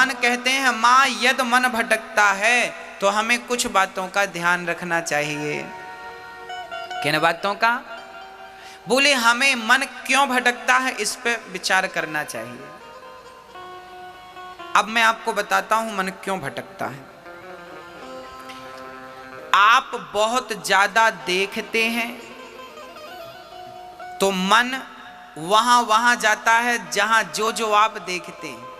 भगवान कहते हैं माँ यद मन भटकता है तो हमें कुछ बातों का ध्यान रखना चाहिए। किन बातों का? बोले हमें मन क्यों भटकता है इस पे विचार करना चाहिए। अब मैं आपको बताता हूं मन क्यों भटकता है। आप बहुत ज्यादा देखते हैं तो मन वहां जाता है जहां जो आप देखते हैं,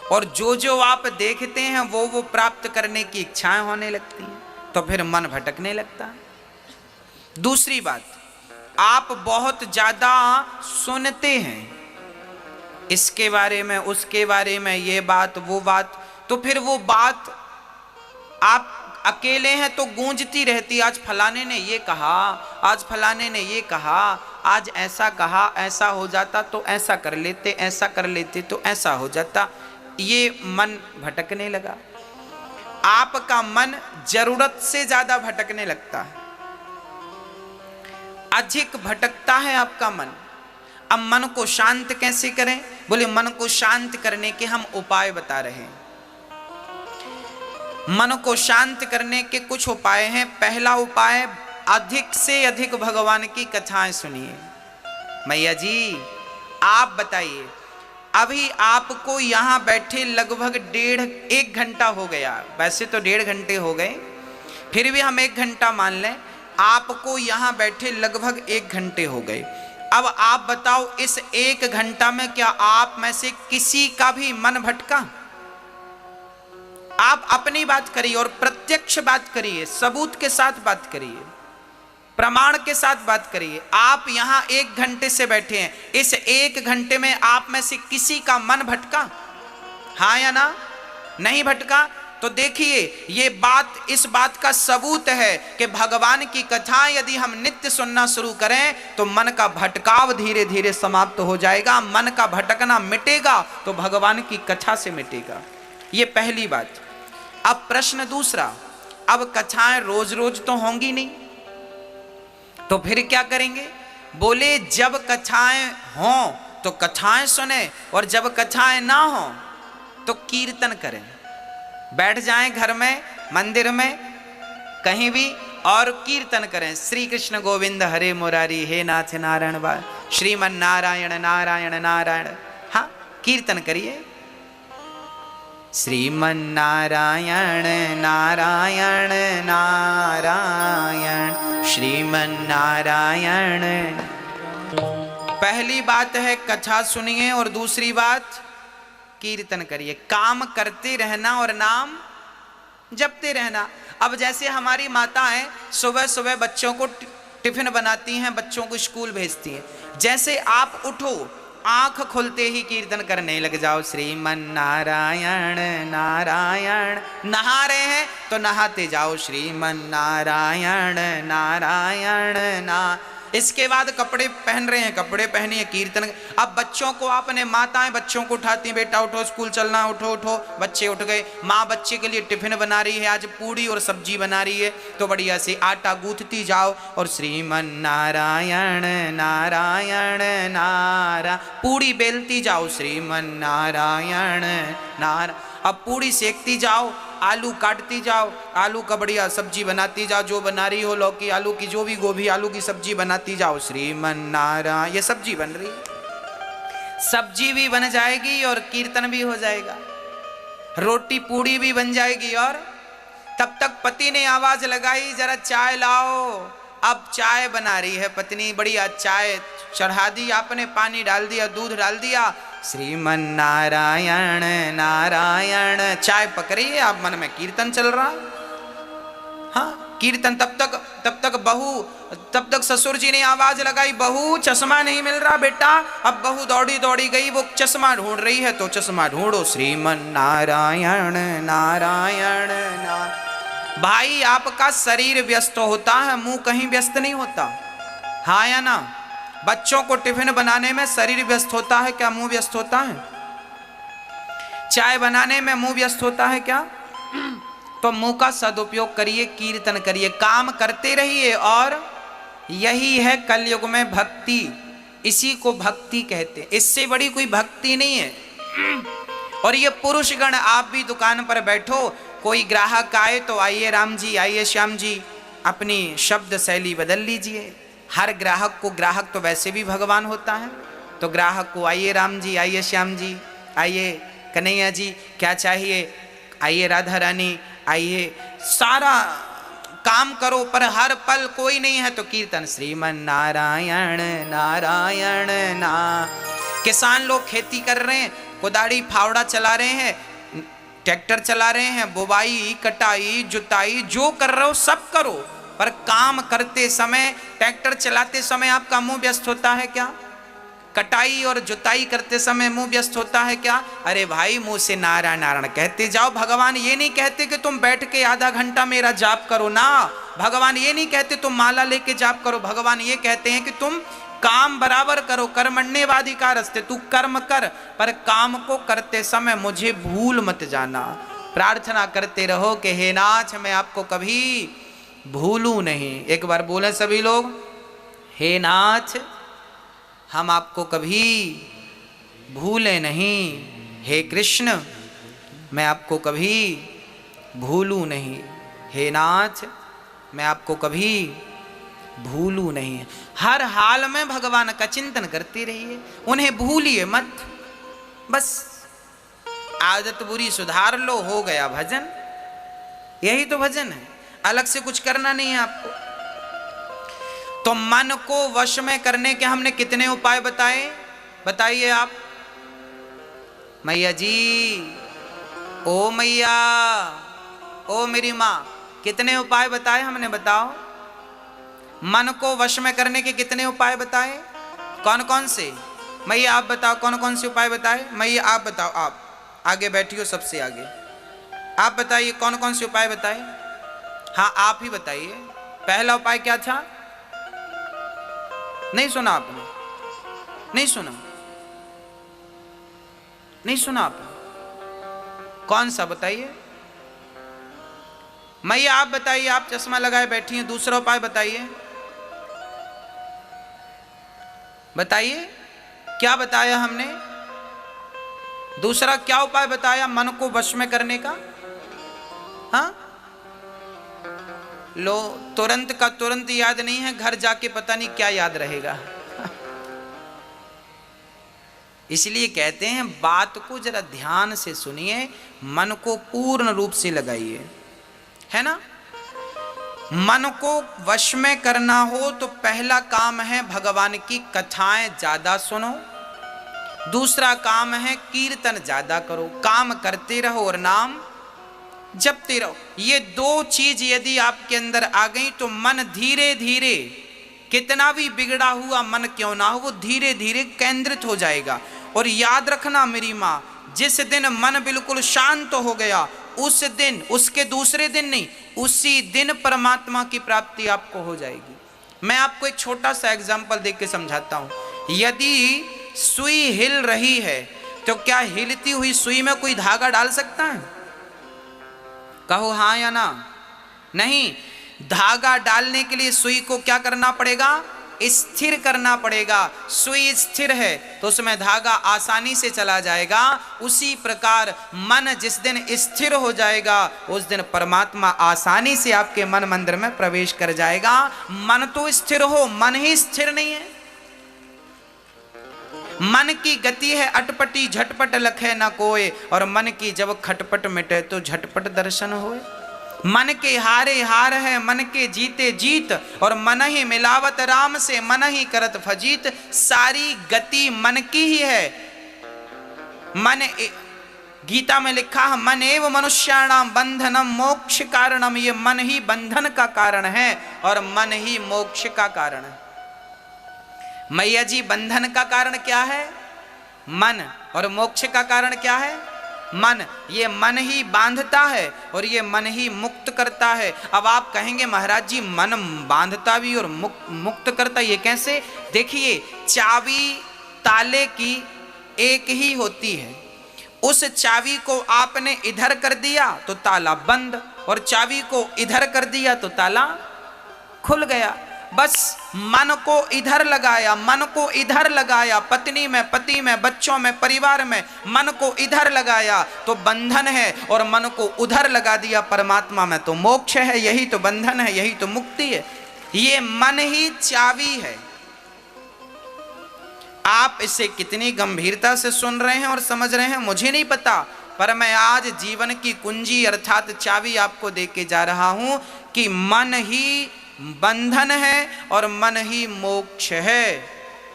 और जो आप देखते हैं वो प्राप्त करने की इच्छाएं होने लगती हैं, तो फिर मन भटकने लगता है। दूसरी बात, आप बहुत ज्यादा सुनते हैं इसके बारे में उसके बारे में, ये बात वो बात, तो फिर वो बात आप अकेले हैं तो गूंजती रहती। आज फलाने ने ये कहा, आज फलाने ने ये कहा, आज ऐसा कहा, ऐसा हो जाता तो ऐसा कर लेते, ऐसा कर लेते तो ऐसा हो जाता। ये मन भटकने लगा। आपका मन जरूरत से ज्यादा भटकने लगता है, अधिक भटकता है आपका मन। अब मन को शांत कैसे करें? बोले मन को शांत करने के हम उपाय बता रहे हैं। मन को शांत करने के कुछ उपाय हैं। पहला उपाय, अधिक से अधिक भगवान की कथाएं सुनिए। मैया जी आप बताइए, अभी आपको यहां बैठे लगभग 1.5 घंटा हो गया। वैसे तो 1.5 घंटे हो गए, फिर भी हम 1 घंटा मान लें। आपको यहां बैठे लगभग 1 घंटे हो गए। अब आप बताओ, इस 1 घंटा में क्या आप में से किसी का भी मन भटका? आप अपनी बात करिए और प्रत्यक्ष बात करिए, सबूत के साथ बात करिए, प्रमाण के साथ बात करिए। आप यहां 1 घंटे से बैठे हैं, इस 1 घंटे में आप में से किसी का मन भटका? हाँ या ना? नहीं भटका? तो देखिए, ये बात, इस बात का सबूत है कि भगवान की कथा यदि हम नित्य सुनना शुरू करें तो मन का भटकाव धीरे धीरे समाप्त हो जाएगा। मन का भटकना मिटेगा तो भगवान की कथा से मिटेगा। ये पहली बात। अब प्रश्न दूसरा, अब कथाएं रोज रोज तो होंगी नहीं, तो फिर क्या करेंगे? बोले जब कथाएं हों तो कथाएं सुने, और जब कथाएं ना हों तो कीर्तन करें। बैठ जाएं घर में, मंदिर में, कहीं भी, और कीर्तन करें। श्री कृष्ण गोविंद हरे मुरारी, हे नाथ नारायण बा, श्रीमन नारायण नारायण नारायण। हाँ, कीर्तन करिए। श्रीमन नारायण नारायण नारायण, श्रीमन नारायण। पहली बात है कथा सुनिए, और दूसरी बात कीर्तन करिए। काम करते रहना और नाम जपते रहना। अब जैसे हमारी माताएं सुबह सुबह बच्चों को टिफिन बनाती हैं, बच्चों को स्कूल भेजती हैं, जैसे आप उठो, आंख खुलते ही कीर्तन करने लग जाओ। श्रीमन नारायण नारायण। नहा रहे हैं तो नहाते जाओ, श्रीमन नारायण नारायण ना। इसके बाद कपड़े पहन रहे हैं, कपड़े पहनिए, कीर्तन। अब बच्चों को, आपने माताएं बच्चों को उठाती हैं, बेटा उठो स्कूल चलना, उठो उठो। बच्चे उठ गए, माँ बच्चे के लिए टिफिन बना रही है, आज पूड़ी और सब्जी बना रही है, तो बढ़िया से आटा गूंथती जाओ और श्रीमन नारायण नारायण नारा, पूड़ी बेलती जाओ, श्रीमन नारायण नारायण। अब पूड़ी सेकती जाओ, आलू काटती जाओ, आलू का बढ़िया सब्जी बनाती जाओ, जो बना रही हो, लौकी आलू की, जो भी, गोभी आलू की सब्जी बनाती जाओ, श्रीमन नारायण। ये सब्जी बन रही है, सब्जी भी बन जाएगी और कीर्तन भी हो जाएगा, रोटी पूड़ी भी बन जाएगी। और तब तक पति ने आवाज लगाई, जरा चाय लाओ। अब चाय बना रही है पत्नी, बढ़िया चाय चढ़ा दी आपने, पानी डाल दिया, दूध डाल दिया, श्रीमन नारायण नारायण। चाय पक रही है, आप मन में कीर्तन चल रहा। हाँ, कीर्तन। तब तक ससुर जी ने आवाज लगाई, बहू चश्मा नहीं मिल रहा बेटा। अब बहू दौड़ी दौड़ी गई, वो चश्मा ढूंढ रही है, तो चश्मा ढूंढो, श्रीमन नारायण नारायण नारायण। भाई आपका शरीर व्यस्त होता है, मुंह कहीं व्यस्त नहीं होता। हाँ या ना? बच्चों को टिफिन बनाने में शरीर व्यस्त होता है क्या? मुंह व्यस्त होता है? चाय बनाने में मुंह व्यस्त होता है क्या? तो मुंह का सदुपयोग करिए, कीर्तन करिए, काम करते रहिए। और यही है कलयुग में भक्ति, इसी को भक्ति कहते हैं। इससे बड़ी कोई भक्ति नहीं है। और ये पुरुषगण आप भी दुकान पर बैठो, कोई ग्राहक आए तो आइए राम जी, आइए श्याम जी, अपनी शब्द शैली बदल लीजिए। हर ग्राहक को, ग्राहक तो वैसे भी भगवान होता है, तो ग्राहक को आइए राम जी, आइए श्याम जी, आइए कन्हैया जी, क्या चाहिए, आइए राधा रानी, आइए, सारा काम करो, पर हर पल कोई नहीं है तो कीर्तन श्रीमन नारायण नारायण ना। किसान लोग खेती कर रहे हैं, कुदाड़ी फावड़ा चला रहे हैं, ट्रैक्टर चला रहे हैं, बुवाई कटाई जुताई जो कर रहे हो सब करो, पर काम करते समय, ट्रैक्टर चलाते समय आपका मुंह व्यस्त होता है क्या? कटाई और जुताई करते समय मुंह व्यस्त होता है क्या? अरे भाई मुंह से नारायण नारायण कहते जाओ। भगवान ये नहीं कहते कि तुम बैठ के आधा घंटा मेरा जाप करो ना, भगवान ये नहीं कहते तुम माला लेके जाप करो, भगवान ये कहते हैं कि तुम काम बराबर करो। कर्मण्येवाधिकारस्ते, तू कर्म कर, पर काम को करते समय मुझे भूल मत जाना। प्रार्थना करते रहो कि हे नाथ मैं आपको कभी भूलूं नहीं। एक बार बोले सभी लोग, हे नाथ हम आपको कभी भूले नहीं, हे कृष्ण मैं आपको कभी भूलूं नहीं, हे नाथ मैं आपको कभी भूलूं नहीं। हर हाल में भगवान का चिंतन करते रहिए, उन्हें भूलिए मत। बस आदत बुरी सुधार लो, हो गया भजन। यही तो भजन है, अलग से कुछ करना नहीं है आपको। तो मन को वश में करने के हमने कितने उपाय बताए, बताइए आप। मैया जी, ओ मैया, ओ मेरी माँ, कितने उपाय बताए हमने, बताओ। मन को वश में करने के कितने उपाय बताए, कौन कौन से? मैया आप बताओ कौन कौन से उपाय बताए। मैया आप बताओ, आप आगे बैठी हो सबसे आगे, आप बताइए कौन कौन से उपाय बताए। हाँ आप ही बताइए। पहला उपाय क्या था? नहीं सुना आपने? नहीं सुना? नहीं सुना आपने? कौन सा बताइए। मैया आप बताइए, आप चश्मा लगाए बैठी हैं, दूसरा उपाय बताइए, बताइए क्या बताया हमने, दूसरा क्या उपाय बताया मन को वश में करने का? हाँ लो, तुरंत का तुरंत याद नहीं है, घर जाके पता नहीं क्या याद रहेगा। इसलिए कहते हैं बात को जरा ध्यान से सुनिए, मन को पूर्ण रूप से लगाइए, है ना। मन को वश में करना हो तो पहला काम है भगवान की कथाएं ज्यादा सुनो, दूसरा काम है कीर्तन ज्यादा करो। काम करते रहो और नाम जपते रहो। ये दो चीज यदि आपके अंदर आ गई तो मन धीरे धीरे, कितना भी बिगड़ा हुआ मन क्यों ना हो, वो धीरे धीरे केंद्रित हो जाएगा। और याद रखना मेरी माँ, जिस दिन मन बिल्कुल शांत हो गया उस दिन, उसके दूसरे दिन नहीं, उसी दिन परमात्मा की प्राप्ति आपको हो जाएगी। मैं आपको एक छोटा सा एग्जाम्पल देख के समझाता हूं। यदि सुई हिल रही है तो क्या हिलती हुई सुई में कोई धागा डाल सकता है? कहो हाँ या ना? नहीं। धागा डालने के लिए सुई को क्या करना पड़ेगा? स्थिर करना पड़ेगा। सुई स्थिर है तो उसमें धागा आसानी से चला जाएगा। उसी प्रकार मन जिस दिन स्थिर हो जाएगा उस दिन परमात्मा आसानी से आपके मन मंदिर में प्रवेश कर जाएगा। मन तो स्थिर हो, मन ही स्थिर नहीं है। मन की गति है अटपटी, झटपट लखे न कोय, और मन की जब खटपट मिटे तो झटपट दर्शन होए। मन के हारे हार है, मन के जीते जीत, और मन ही मिलावत राम से, मन ही करत फजीत। सारी गति मन की ही है। मन, गीता में लिखा है मन एव मनुष्याणाम बंधनम मोक्ष कारणम। ये मन ही बंधन का कारण है और मन ही मोक्ष का कारण है। मैया जी, बंधन का कारण क्या है? मन। और मोक्ष का कारण क्या है? मन। ये मन ही बांधता है और ये मन ही मुक्त करता है। अब आप कहेंगे महाराज जी मन बांधता भी और मुक्त करता, ये कैसे? देखिए, चाबी ताले की एक ही होती है। उस चाबी को आपने इधर कर दिया तो ताला बंद, और चाबी को इधर कर दिया तो ताला खुल गया। बस मन को इधर लगाया, मन को इधर लगाया, पत्नी में, पति में, बच्चों में, परिवार में, मन को इधर लगाया तो बंधन है, और मन को उधर लगा दिया परमात्मा में तो मोक्ष है। यही तो बंधन है, यही तो मुक्ति है। ये मन ही चाबी है। आप इसे कितनी गंभीरता से सुन रहे हैं और समझ रहे हैं मुझे नहीं पता, पर मैं आज जीवन की कुंजी अर्थात चाबी आपको देके जा रहा हूं कि मन ही बंधन है और मन ही मोक्ष है।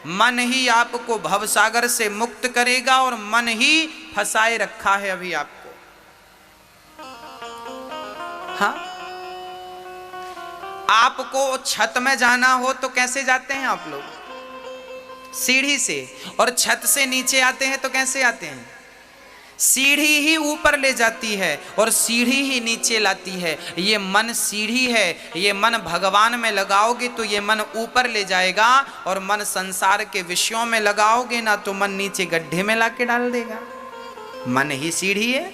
मन ही आपको भवसागर से मुक्त करेगा और मन ही फंसाए रखा है अभी आपको। हाँ, आपको छत में जाना हो तो कैसे जाते हैं आप लोग? सीढ़ी से। और छत से नीचे आते हैं तो कैसे आते हैं? सीढ़ी ही ऊपर ले जाती है और सीढ़ी ही नीचे लाती है। ये मन सीढ़ी है, ये मन भगवान में लगाओगे तो ये मन ऊपर ले जाएगा, और मन संसार के विषयों में लगाओगे ना तो मन नीचे गड्ढे में लाके डाल देगा। मन ही सीढ़ी है।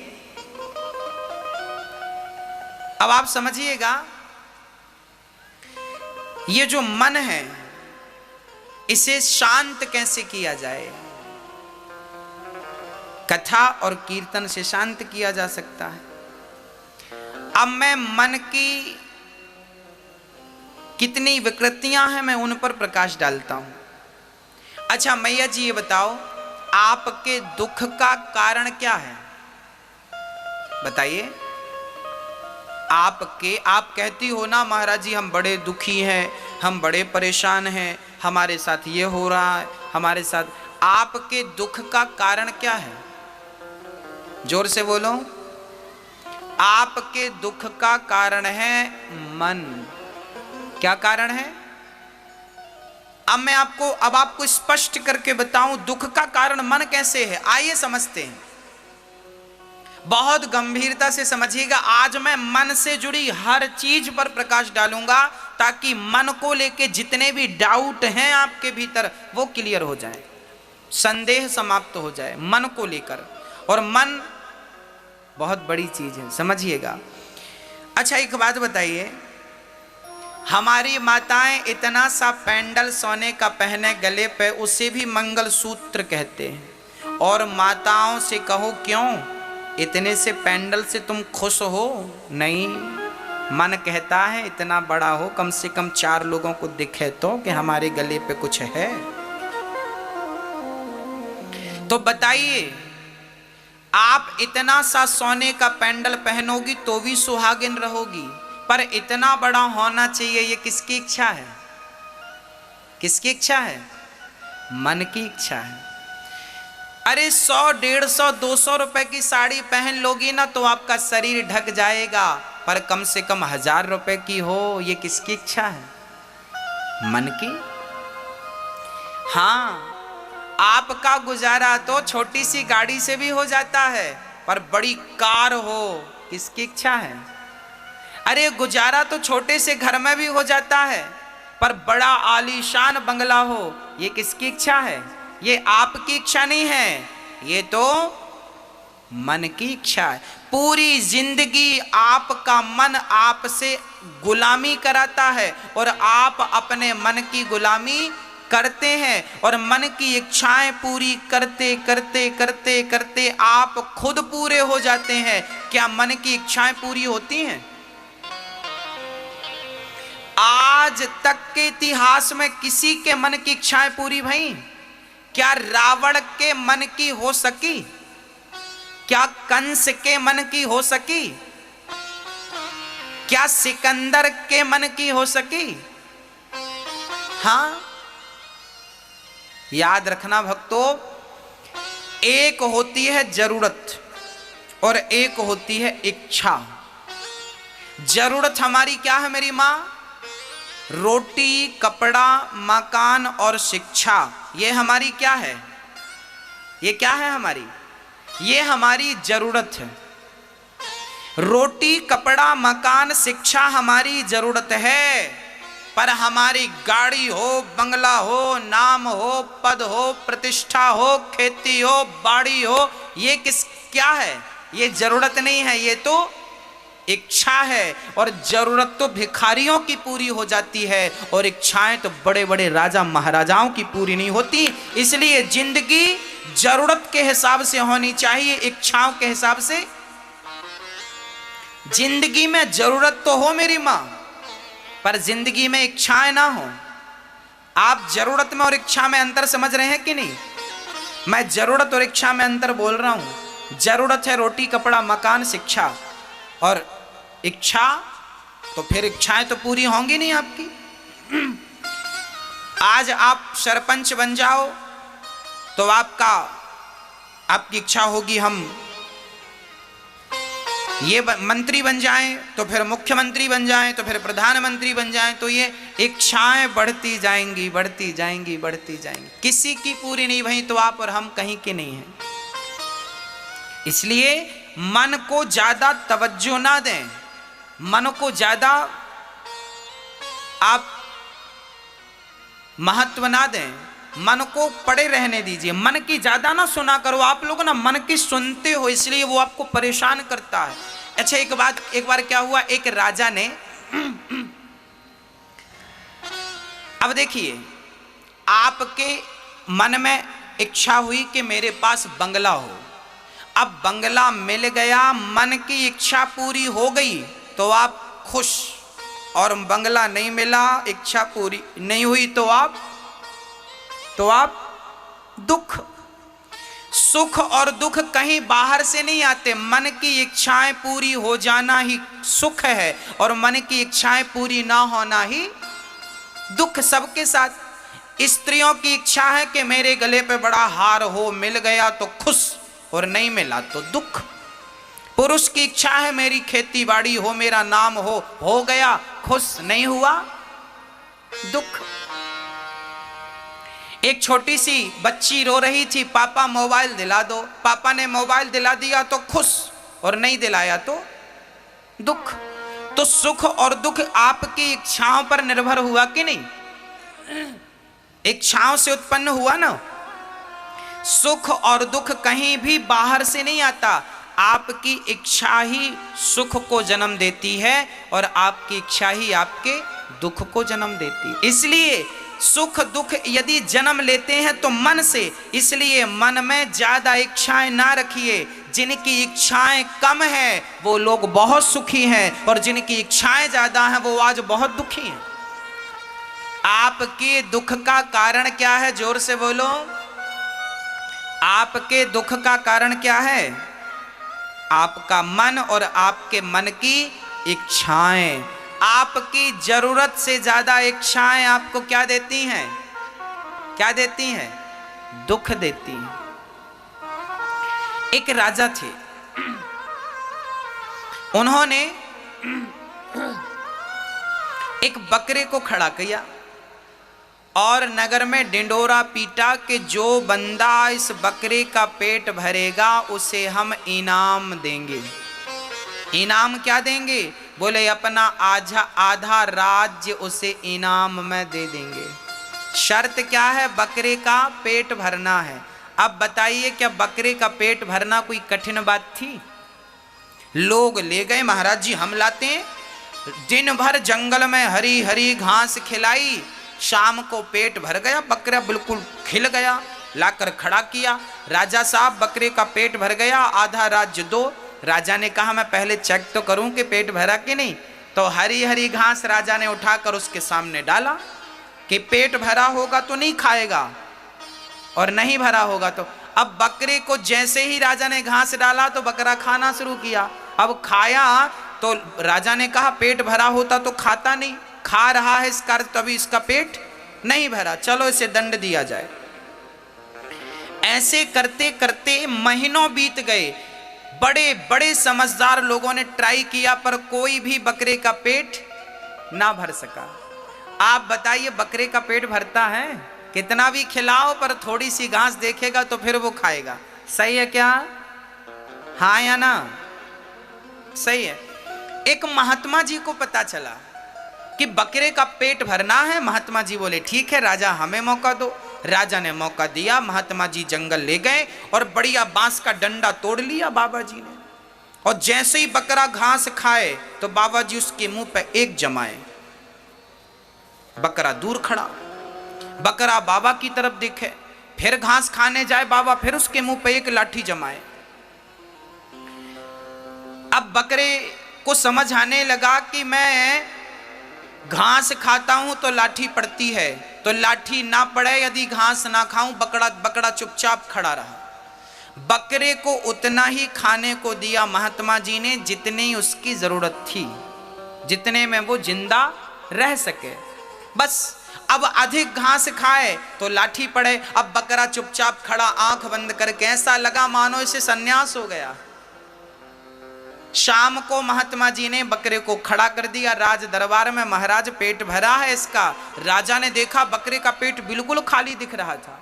अब आप समझिएगा, ये जो मन है इसे शांत कैसे किया जाए? कथा और कीर्तन से शांत किया जा सकता है। अब मैं मन की कितनी विकृतियां हैं मैं उन पर प्रकाश डालता हूं। अच्छा मैया जी ये बताओ, आपके दुख का कारण क्या है? बताइए। आप कहती हो ना महाराज जी हम बड़े दुखी हैं, हम बड़े परेशान हैं, हमारे साथ ये हो रहा है, हमारे साथ। आपके दुख का कारण क्या है? जोर से बोलो। आपके दुख का कारण है मन। क्या कारण है? अब आपको स्पष्ट करके बताऊं दुख का कारण मन कैसे है। आइए समझते हैं, बहुत गंभीरता से समझिएगा। आज मैं मन से जुड़ी हर चीज पर प्रकाश डालूंगा ताकि मन को लेके जितने भी डाउट हैं आपके भीतर वो क्लियर हो जाए, संदेह समाप्त हो जाए मन को लेकर। और मन बहुत बड़ी चीज है, समझिएगा। अच्छा एक बात बताइए, हमारी माताएं इतना सा पेंडल सोने का पहने गले पे, उसे भी मंगलसूत्र कहते हैं। और माताओं से कहो क्यों इतने से पेंडल से तुम खुश हो? नहीं, मन कहता है इतना बड़ा हो, कम से कम 4 लोगों को दिखे तो कि हमारे गले पे कुछ है। तो बताइए, आप इतना सा सोने का पेंडल पहनोगी तो भी सुहागिन रहोगी, पर इतना बड़ा होना चाहिए, ये किसकी इच्छा है? किसकी इच्छा है? मन की इच्छा है। अरे 100, 150, 200 रुपए की साड़ी पहन लोगी ना तो आपका शरीर ढक जाएगा, पर कम से कम 1000 रुपए की हो, ये किसकी इच्छा है? मन की। हाँ, आपका गुजारा तो छोटी सी गाड़ी से भी हो जाता है, पर बड़ी कार हो, किसकी इच्छा है? अरे गुजारा तो छोटे से घर में भी हो जाता है, पर बड़ा आलीशान बंगला हो, ये किसकी इच्छा है? ये आपकी इच्छा नहीं है, ये तो मन की इच्छा है। पूरी जिंदगी आपका मन आपसे गुलामी कराता है और आप अपने मन की गुलामी करते हैं, और मन की इच्छाएं पूरी करते करते करते करते आप खुद पूरे हो जाते हैं। क्या मन की इच्छाएं पूरी होती हैं? आज तक के इतिहास में किसी के मन की इच्छाएं पूरी भई? क्या रावण के मन की हो सकी? क्या कंस के मन की हो सकी? क्या सिकंदर के मन की हो सकी? हाँ, याद रखना भक्तों, एक होती है जरूरत और एक होती है इच्छा। जरूरत हमारी क्या है मेरी माँ? रोटी, कपड़ा, मकान और शिक्षा। ये हमारी क्या है? ये क्या है हमारी? ये हमारी जरूरत है। रोटी, कपड़ा, मकान, शिक्षा हमारी जरूरत है, पर हमारी गाड़ी हो, बंगला हो, नाम हो, पद हो, प्रतिष्ठा हो, खेती हो, बाड़ी हो, ये क्या है? ये जरूरत नहीं है, ये तो इच्छा है, और जरूरत तो भिखारियों की पूरी हो जाती है, और इच्छाएं तो बड़े बड़े राजा महाराजाओं की पूरी नहीं होती। इसलिए जिंदगी जरूरत के हिसाब से होनी चाहिए, इच्छाओं के हिसाब से। जिंदगी में जरूरत तो हो मेरी मां, पर जिंदगी में इच्छाएं ना हो। आप जरूरत में और इच्छा में अंतर समझ रहे हैं कि नहीं? मैं जरूरत और इच्छा में अंतर बोल रहा हूं। जरूरत है रोटी कपड़ा मकान शिक्षा, और इच्छा तो फिर इच्छाएं तो पूरी होंगी नहीं आपकी। आज आप सरपंच बन जाओ तो आपकी इच्छा होगी हम ये मंत्री बन जाएं, तो फिर मुख्यमंत्री बन जाएं, तो फिर प्रधानमंत्री बन जाएं, तो ये इच्छाएं बढ़ती जाएंगी बढ़ती जाएंगी बढ़ती जाएंगी, किसी की पूरी नहीं भई तो आप और हम कहीं के नहीं हैं। इसलिए मन को ज्यादा तवज्जो ना दें, मन को ज्यादा आप महत्व ना दें, मन को पड़े रहने दीजिए। मन की ज्यादा ना सुना करो। आप लोग ना मन की सुनते हो, इसलिए वो आपको परेशान करता है। अच्छा एक बार क्या हुआ, एक राजा ने अब देखिए, आपके मन में इच्छा हुई कि मेरे पास बंगला हो। अब बंगला मिल गया, मन की इच्छा पूरी हो गई तो आप खुश, और बंगला नहीं मिला, इच्छा पूरी नहीं हुई तो आप दुख। सुख और दुख कहीं बाहर से नहीं आते, मन की इच्छाएं पूरी हो जाना ही सुख है, और मन की इच्छाएं पूरी ना होना ही दुख। सबके साथ स्त्रियों की इच्छा है कि मेरे गले पे बड़ा हार हो, मिल गया तो खुश, और नहीं मिला तो दुख। पुरुष की इच्छा है मेरी खेती बाड़ी हो, मेरा नाम हो गया खुश, नहीं हुआ दुख। एक छोटी सी बच्ची रो रही थी, पापा मोबाइल दिला दो। पापा ने मोबाइल दिला दिया तो खुश, और नहीं दिलाया तो दुख। तो सुख और दुख आपकी इच्छाओं पर निर्भर हुआ कि नहीं? इच्छाओं से उत्पन्न हुआ ना। सुख और दुख कहीं भी बाहर से नहीं आता, आपकी इच्छा ही सुख को जन्म देती है, और आपकी इच्छा ही आपके दुख को जन्म देती है। इसलिए सुख दुख यदि जन्म लेते हैं तो मन से, इसलिए मन में ज्यादा इच्छाएं ना रखिए। जिनकी इच्छाएं कम है वो लोग बहुत सुखी हैं, और जिनकी इच्छाएं ज्यादा हैं वो आज बहुत दुखी हैं। आपके दुख का कारण क्या है? जोर से बोलो। आपके दुख का कारण क्या है? आपका मन और आपके मन की इच्छाएं। आपकी जरूरत से ज्यादा इच्छाएं आपको क्या देती हैं? क्या देती हैं? दुख देती हैं। एक राजा थे, उन्होंने एक बकरे को खड़ा किया और नगर में डिंडोरा पीटा कि जो बंदा इस बकरे का पेट भरेगा उसे हम इनाम देंगे। इनाम क्या देंगे? बोले अपना आधा राज्य उसे इनाम में दे देंगे। शर्त क्या है? बकरे का पेट भरना है। अब बताइए, क्या बकरे का पेट भरना कोई कठिन बात थी? लोग ले गए, महाराज जी हम लाते हैं। दिन भर जंगल में हरी हरी घास खिलाई, शाम को पेट भर गया, बकरा बिल्कुल खिल गया, लाकर खड़ा किया। राजा साहब बकरे का पेट भर गया, आधा राज्य दो। राजा ने कहा मैं पहले चेक तो करूं कि पेट भरा कि नहीं। तो हरी हरी घास राजा ने उठाकर उसके सामने डाला कि पेट भरा होगा तो नहीं खाएगा, और नहीं भरा होगा तो। अब बकरे को जैसे ही राजा ने घास डाला तो बकरा खाना शुरू किया। अब खाया तो राजा ने कहा पेट भरा होता तो खाता नहीं, खा रहा है इस कारण तभी इसका पेट नहीं भरा, चलो इसे दंड दिया जाए। ऐसे करते करते महीनों बीत गए। बड़े बड़े समझदार लोगों ने ट्राई किया पर कोई भी बकरे का पेट ना भर सका। आप बताइए बकरे का पेट भरता है? कितना भी खिलाओ पर थोड़ी सी घास देखेगा तो फिर वो खाएगा। सही है क्या? हाँ या ना? सही है। एक महात्मा जी को पता चला कि बकरे का पेट भरना है। महात्मा जी बोले ठीक है राजा हमें मौका दो। राजा ने मौका दिया। महात्मा जी जंगल ले गए और बढ़िया बांस का डंडा तोड़ लिया बाबा जी ने, और जैसे ही बकरा घास खाए तो बाबा जी उसके मुंह पे एक जमाए। बकरा दूर खड़ा, बकरा बाबा की तरफ देखे, फिर घास खाने जाए बाबा, फिर उसके मुंह पे एक लाठी जमाए। अब बकरे को समझ आने लगा कि मैं घास खाता हूं तो लाठी पड़ती है, तो लाठी ना पड़े यदि घास ना खाऊं। बकरा चुपचाप खड़ा रहा। बकरे को उतना ही खाने को दिया महात्मा जी ने जितनी उसकी जरूरत थी, जितने में वो जिंदा रह सके। बस अब अधिक घास खाए तो लाठी पड़े। अब बकरा चुपचाप खड़ा, आंख बंद करके, ऐसा लगा मानो इसे सन्यास हो गया। शाम को महात्मा जी ने बकरे को खड़ा कर दिया राज दरबार में। महाराज पेट भरा है इसका। राजा ने देखा बकरे का पेट बिल्कुल खाली दिख रहा था।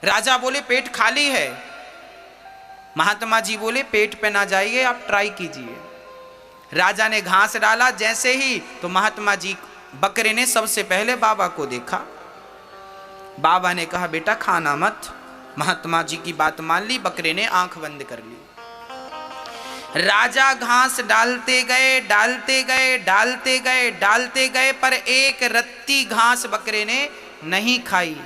राजा बोले पेट खाली है। महात्मा जी बोले पेट पे ना जाइए, आप ट्राई कीजिए। राजा ने घास डाला जैसे ही, तो महात्मा जी बकरे ने सबसे पहले बाबा को देखा। बाबा ने कहा बेटा खाना मत। महात्मा जी की बात मान ली, बकरे ने आंख बंद कर ली। राजा घास डालते गए, डालते गए, डालते गए, डालते गए, पर एक रत्ती घास बकरे ने नहीं खाई।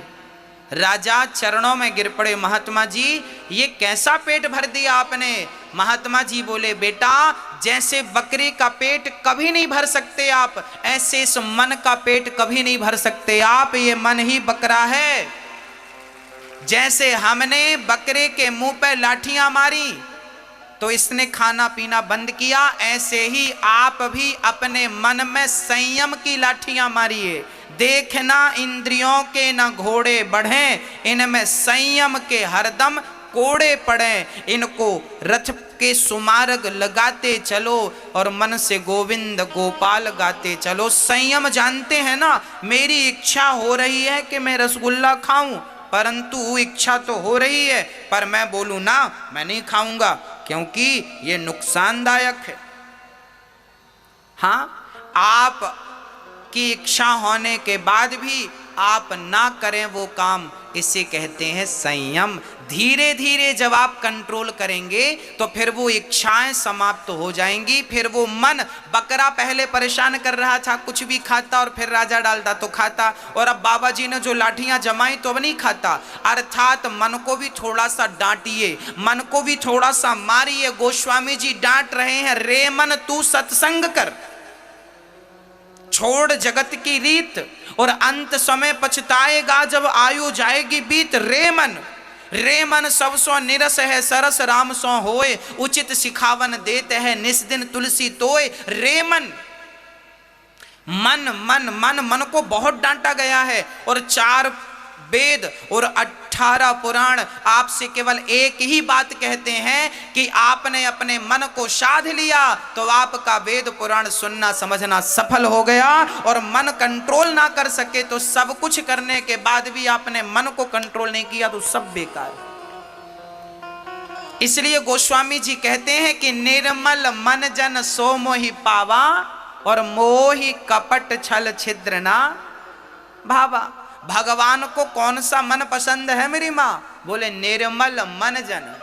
राजा चरणों में गिर पड़े, महात्मा जी ये कैसा पेट भर दिया आपने। महात्मा जी बोले बेटा जैसे बकरे का पेट कभी नहीं भर सकते आप, ऐसे इस मन का पेट कभी नहीं भर सकते आप। ये मन ही बकरा है। जैसे हमने बकरे के मुंह पे लाठियां मारी तो इसने खाना पीना बंद किया, ऐसे ही आप भी अपने मन में संयम की लाठियां मारिए। देखना इंद्रियों के न घोड़े बढ़े, इनमें संयम के हरदम कोड़े पड़े। इनको रथ के सुमार्ग लगाते चलो और मन से गोविंद गोपाल गाते चलो। संयम जानते हैं ना, मेरी इच्छा हो रही है कि मैं रसगुल्ला खाऊं, परंतु इच्छा तो हो रही है, पर मैं बोलूं ना मैं नहीं खाऊंगा क्योंकि ये नुकसानदायक है। हाँ, आप की इच्छा होने के बाद भी आप ना करें वो काम, इसे कहते हैं संयम। धीरे धीरे जब आप कंट्रोल करेंगे तो फिर वो इच्छाएं समाप्त हो जाएंगी। फिर वो मन, बकरा पहले परेशान कर रहा था, कुछ भी खाता और फिर राजा डालता तो खाता, और अब बाबा जी ने जो लाठियां जमाई तो अब नहीं खाता। अर्थात मन को भी थोड़ा सा डांटिए, मन को भी थोड़ा सा मारिए। गोस्वामी जी डांट रहे हैं, रे मन तू सत्संग कर, छोड़ जगत की रीत, और अंत समय पछताएगा जब आयु जाएगी बीत। रे मन सब सो निरस है, सरस राम सो होए, उचित सिखावन देते हैं निस दिन तुलसी तोय। रे मन, मन मन मन मन को बहुत डांटा गया है, और 4 वेद और 18 पुराण आपसे केवल एक ही बात कहते हैं कि आपने अपने मन को साध लिया तो आपका वेद पुराण सुनना समझना सफल हो गया। और मन कंट्रोल ना कर सके तो सब कुछ करने के बाद भी आपने मन को कंट्रोल नहीं किया तो सब बेकार। इसलिए गोस्वामी जी कहते हैं कि निर्मल मन जन सो मोहि पावा, और मोहि कपट छल छिद्र ना भावा। भगवान को कौन सा मन पसंद है मेरी मां? बोले निर्मल मन जन,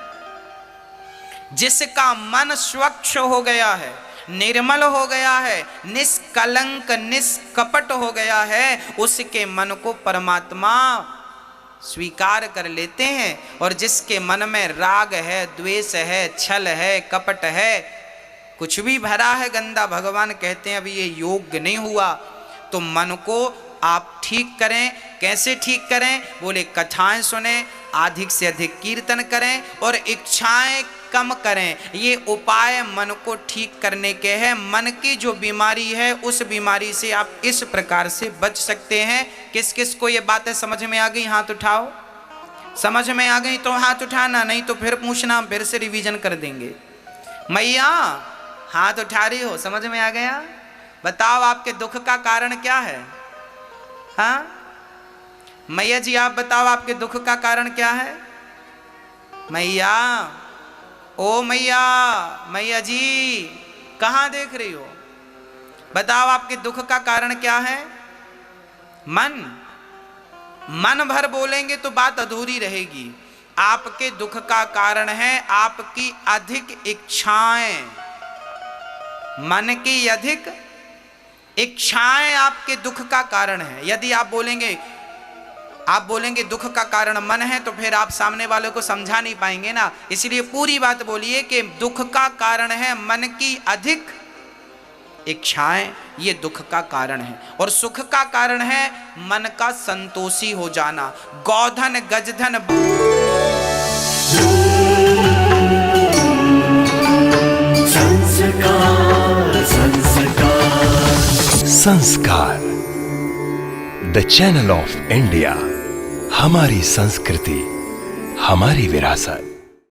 जिसका मन स्वच्छ हो गया है, निर्मल हो गया है, निष्कलंक निष्कपट हो गया है, उसके मन को परमात्मा स्वीकार कर लेते हैं। और जिसके मन में राग है, द्वेष है, छल है, कपट है, कुछ भी भरा है गंदा, भगवान कहते हैं अभी ये योग्य नहीं हुआ। तो मन को आप ठीक करें। कैसे ठीक करें? बोले कथाएं सुने, अधिक से अधिक कीर्तन करें और इच्छाएं कम करें। ये उपाय मन को ठीक करने के हैं। मन की जो बीमारी है उस बीमारी से आप इस प्रकार से बच सकते हैं। किस किस को ये बातें समझ में आ गई? हाथ उठाओ। समझ में आ गई तो हाथ उठाना, नहीं तो फिर पूछना, फिर से रिवीजन कर देंगे। मैया हाथ उठा रही हो, समझ में आ गया? बताओ आपके दुख का कारण क्या है? हाँ मैया जी आप बताओ आपके दुख का कारण क्या है? मैया, ओ मैया, मैया जी कहाँ देख रही हो? बताओ आपके दुख का कारण क्या है? मन। मन भर बोलेंगे तो बात अधूरी रहेगी। आपके दुख का कारण है आपकी अधिक इच्छाएं। मन की अधिक इच्छाएं आपके दुख का कारण है। यदि आप बोलेंगे दुख का कारण मन है, तो फिर आप सामने वाले को समझा नहीं पाएंगे ना। इसलिए पूरी बात बोलिए कि दुख का कारण है मन की अधिक इच्छाएं, ये दुख का कारण है। और सुख का कारण है मन का संतोषी हो जाना। गौधन गजधन संस्कार, द चैनल ऑफ इंडिया। हमारी संस्कृति, हमारी विरासत।